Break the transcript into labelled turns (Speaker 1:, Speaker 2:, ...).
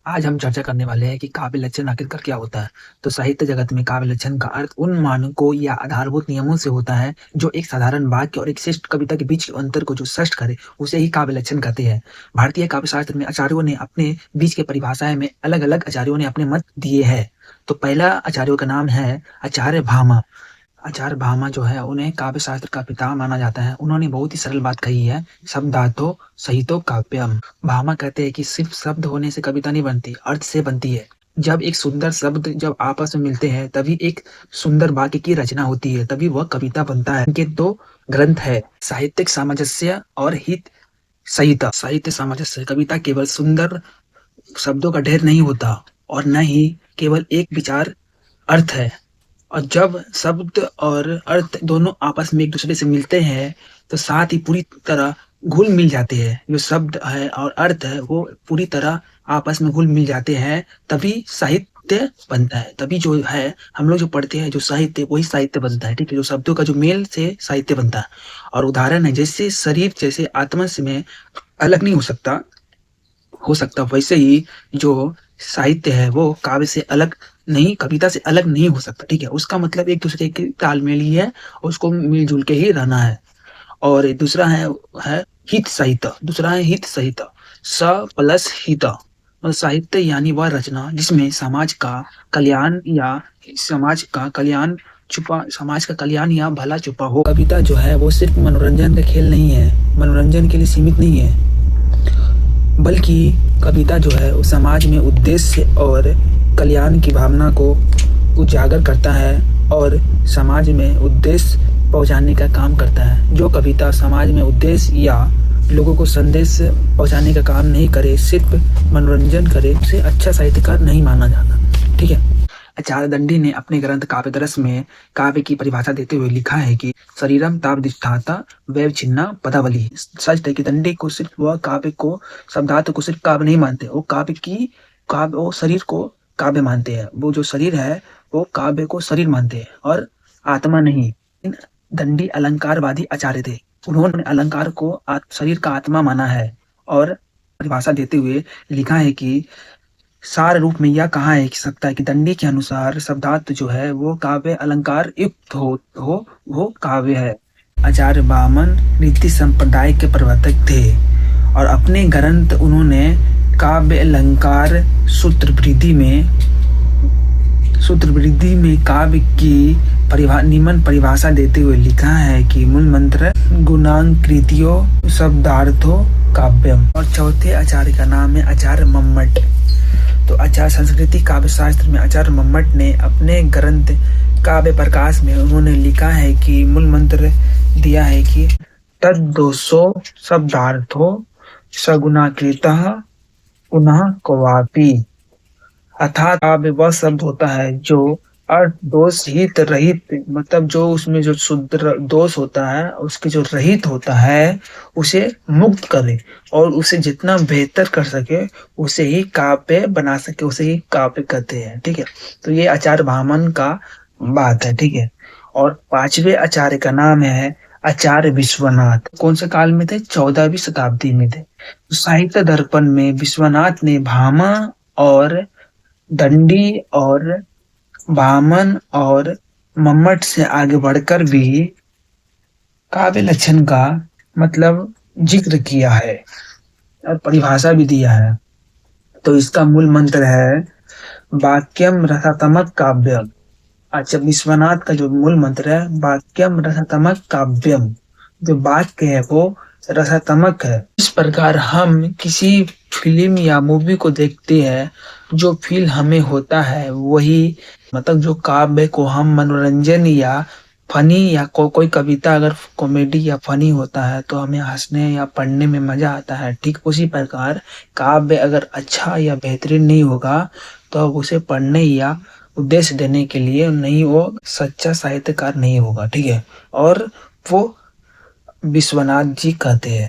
Speaker 1: आज हम चर्चा करने वाले हैं कि काव्य लक्षण आखिरकार क्या होता है। तो साहित्य जगत में काव्य लक्षण का अर्थ उन मानकों या आधारभूत नियमों से होता है जो एक साधारण वाक्य और एक श्रेष्ठ कविता के बीच के अंतर को जो स्पष्ट करे, उसे ही काव्य लक्षण कहते हैं। भारतीय काव्य शास्त्र में आचार्यों ने अपने बीच के परिभाषाएं में अलग अलग आचार्यों ने अपने मत दिए हैं। तो पहला आचार्यों का नाम है आचार्य भामा। आचार्य भामा जो है उन्हें काव्य शास्त्र का पिता माना जाता है। उन्होंने बहुत ही सरल बात कही है, शब्दार्थो सहितो काव्यम। भामा कहते हैं कि सिर्फ शब्द होने से कविता नहीं बनती, अर्थ से बनती है। जब एक सुंदर शब्द जब आपस में मिलते हैं तभी एक सुंदर वाक्य की रचना होती है, तभी वह कविता बनता है। इनके दो ग्रंथ है, साहित्यिक सामंजस्य और हित संहिता। साहित्य सामंजस्य, कविता केवल सुंदर शब्दों का ढेर नहीं होता और न ही केवल एक विचार अर्थ है। और जब शब्द और अर्थ दोनों आपस में एक दूसरे से मिलते हैं तो साथ ही पूरी तरह घुल मिल जाते हैं। जो शब्द है और अर्थ है वो पूरी तरह आपस में घुल मिल जाते हैं, तभी साहित्य बनता है। तभी जो है हम लोग जो पढ़ते हैं जो साहित्य, वही साहित्य बनता है। ठीक है, जो शब्दों का जो मेल से साहित्य बनता है। और उदाहरण है, जैसे शरीर जैसे आत्मा से में अलग नहीं हो सकता, वैसे ही जो साहित्य है वो काव्य से अलग नहीं, कविता से अलग नहीं हो सकता। ठीक है, उसका मतलब एक दूसरे के तालमेल ही है, उसको मिलजुल के ही रहना है। और दूसरा है हित संहिता। दूसरा है हित संहिता, स प्लस हिता। और साहित्य यानी वह रचना जिसमें समाज का कल्याण या भला छुपा हो। कविता जो है वो सिर्फ मनोरंजन का खेल नहीं है, मनोरंजन के लिए सीमित नहीं है, बल्कि कविता जो है वो समाज में उद्देश्य और कल्याण की भावना को उजागर करता है और समाज में उद्देश्य पहुंचाने का काम करता है। जो कविता समाज में उद्देश्य या लोगों को संदेश पहुंचाने का काम नहीं करे, सिर्फ मनोरंजन करे, उसे अच्छा साहित्यकार नहीं माना जाता। ठीक है, आचार्य दंडी ने अपने ग्रंथ काव्यदर्श में काव्य की परिभाषा देते हुए लिखा है कि शरीरम तावदिष्ठाता वैवच्छिन्ना पदावली। सच है कि दंडी को सिर्फ वह काव्य को, शब्दार्थ को सिर्फ काव्य नहीं मानते, वो शरीर को काव्य मानते हैं। वो जो शरीर है वो काव्य को शरीर मानते हैं और आत्मा नहीं। दंडी अलंकारवादी आचार्य थे। उन्होंने अलंकार को शरीर का आत्मा माना है और परिभाषा देते हुए लिखा है कि सार रूप में यह कहा है कि सकता है कि दंडी के अनुसार शब्दार्थ जो है वो काव्य अलंकार युक्त हो वो काव्य है। आचार्य वामन रीति संप्रदाय के प्रवर्तक थे और अपने ग्रंथ उन्होंने काव्य अलंकार सूत्रवृद्धि में काव्य की निम्न परिभाषा देते हुए लिखा है कि मूल मंत्र गुणांकृतियो शब्दार्थो काव्यम। और चौथे आचार्य का नाम है आचार्य मम्मट। तो आचार्य संस्कृति काव्य शास्त्र में आचार्य मम्मट ने अपने ग्रंथ काव्य प्रकाश में उन्होंने लिखा है कि मूल मंत्र दिया है कि तद्दोषो शब्दार्थो सगुणाकृतः पुनः क्वापि। अर्थात काव्य वह शब्द होता है जो अर्थ दोष हित रहित, मतलब जो उसमें जो शुद्ध दोष होता है उसके जो रहित होता है उसे मुक्त करे और उसे जितना बेहतर कर सके उसे ही काव्य बना सके, उसे ही काव्य कहते हैं। ठीक है, तो ये आचार्य भामन का बात है। ठीक है, और पांचवें आचार्य का नाम है आचार्य विश्वनाथ। कौन से काल में थे? 14वीं शताब्दी में थे। तो साहित्य दर्पण में विश्वनाथ ने भामा और दंडी और वामन और मम्मट से आगे बढ़कर भी काव्य लक्षण का मतलब जिक्र किया है और परिभाषा भी दिया है। तो इसका मूल मंत्र है वाक्यम रसात्मक काव्यम। अच्छा, विश्वनाथ का जो मूल मंत्र है वाक्यम रसात्मक काव्यम, जो वाक्य है वो रसात्मक है। इस प्रकार हम किसी फिल्म या मूवी को देखते हैं, जो फील हमें होता है वही, मतलब जो काव्य को हम मनोरंजन या फनी या कोई कविता अगर कॉमेडी या फनी होता है तो हमें हंसने या पढ़ने में मजा आता है। ठीक उसी प्रकार काव्य अगर अच्छा या बेहतरीन नहीं होगा तो उसे पढ़ने या उद्देश्य देने के लिए नहीं, वो सच्चा साहित्यकार नहीं होगा। ठीक है, और वो विश्वनाथ जी कहते हैं।